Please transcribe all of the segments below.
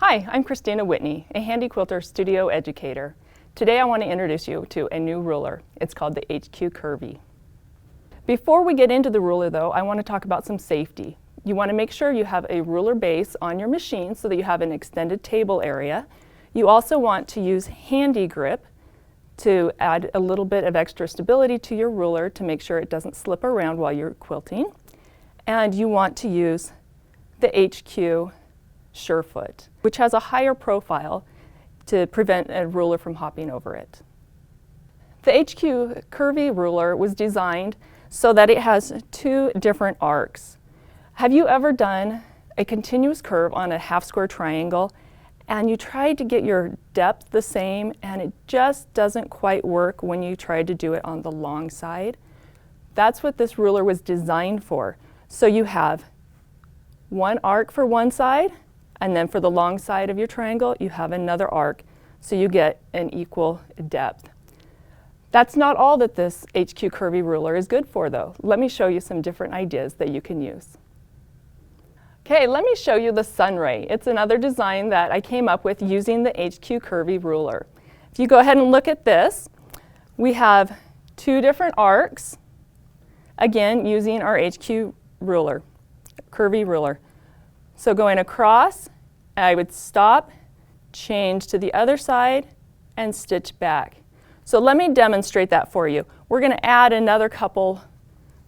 Hi, I'm Christina Whitney, a Handi Quilter studio educator. Today I want to introduce you to a new ruler. It's called the HQ Curvy. Before we get into the ruler though, I want to talk about some safety. You want to make sure you have a ruler base on your machine so that you have an extended table area. You also want to use Handi grip to add a little bit of extra stability to your ruler to make sure it doesn't slip around while you're quilting. And you want to use the HQ Surefoot, which has a higher profile to prevent a ruler from hopping over it. The HQ Curvy ruler was designed so that it has two different arcs. Have you ever done a continuous curve on a half square triangle and you tried to get your depth the same and it just doesn't quite work when you tried to do it on the long side? That's what this ruler was designed for. So you have one arc for one side, and then for the long side of your triangle, you have another arc, so you get an equal depth. That's not all that this HQ Curvy ruler is good for though. Let me show you some different ideas that you can use. Okay, let me show you the Sunray. It's another design that I came up with using the HQ Curvy ruler. If you go ahead and look at this, we have two different arcs, again using our HQ ruler, Curvy ruler. So going across, I would stop, change to the other side, and stitch back. So let me demonstrate that for you. We're going to add another couple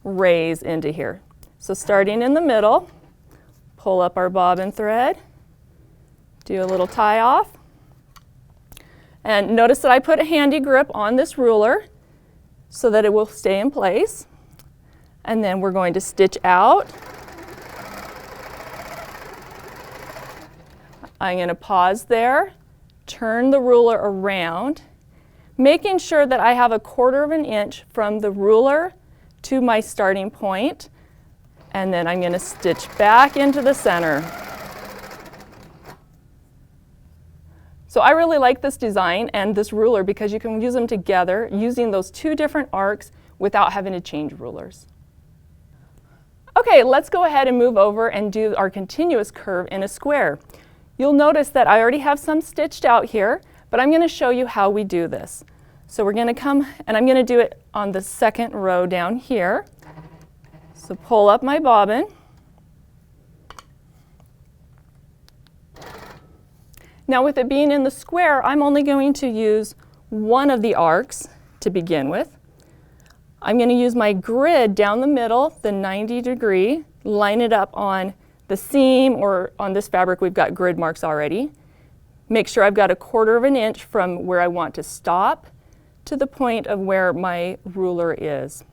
rays into here. So starting in the middle, pull up our bobbin thread, do a little tie off, and notice that I put a Handi grip on this ruler so that it will stay in place. And then we're going to stitch out. I'm going to pause there, turn the ruler around, making sure that I have 1/4 of an inch from the ruler to my starting point, and then I'm going to stitch back into the center. So I really like this design and this ruler because you can use them together using those two different arcs without having to change rulers. Okay, let's go ahead and move over and do our continuous curve in a square. You'll notice that I already have some stitched out here, but I'm going to show you how we do this. So we're going to come, and I'm going to do it on the second row down here. So pull up my bobbin. Now with it being in the square, I'm only going to use one of the arcs to begin with. I'm going to use my grid down the middle, the 90-degree, line it up on the seam, or on this fabric we've got grid marks already. Make sure I've got 1/4 of an inch from where I want to stop to the point of where my ruler is.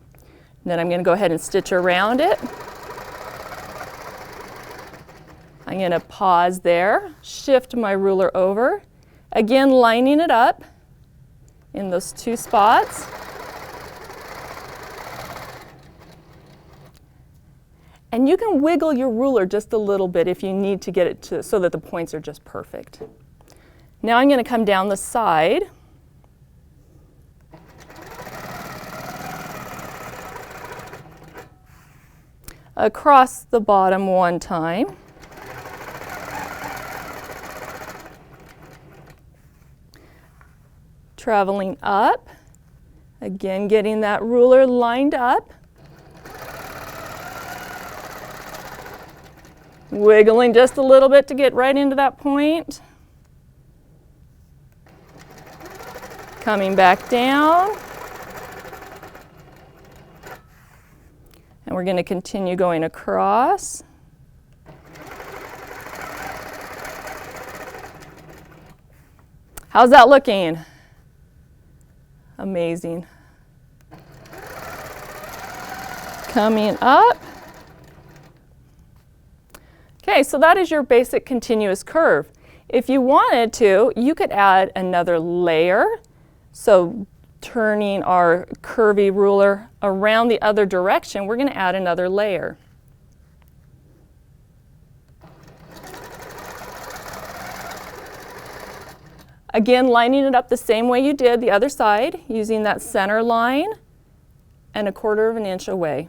And then I'm going to go ahead and stitch around it. I'm going to pause there, shift my ruler over, again lining it up in those two spots. And you can wiggle your ruler just a little bit if you need to get it to so that the points are just perfect. Now I'm going to come down the side. Across the bottom one time. Traveling up. Again, getting that ruler lined up. Wiggling just a little bit to get right into that point. Coming back down. And we're going to continue going across. How's that looking? Amazing. Coming up. Okay, so that is your basic continuous curve. If you wanted to, you could add another layer. So turning our curvy ruler around the other direction, we're going to add another layer. Again, lining it up the same way you did the other side, using that center line and 1/4 of an inch away.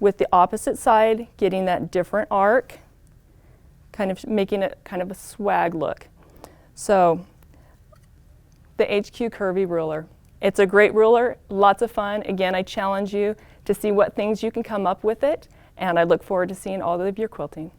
with the opposite side getting that different arc, kind of making it kind of a swag look. So the HQ Curvy ruler. It's a great ruler, lots of fun. Again, I challenge you to see what things you can come up with it, and I look forward to seeing all of your quilting.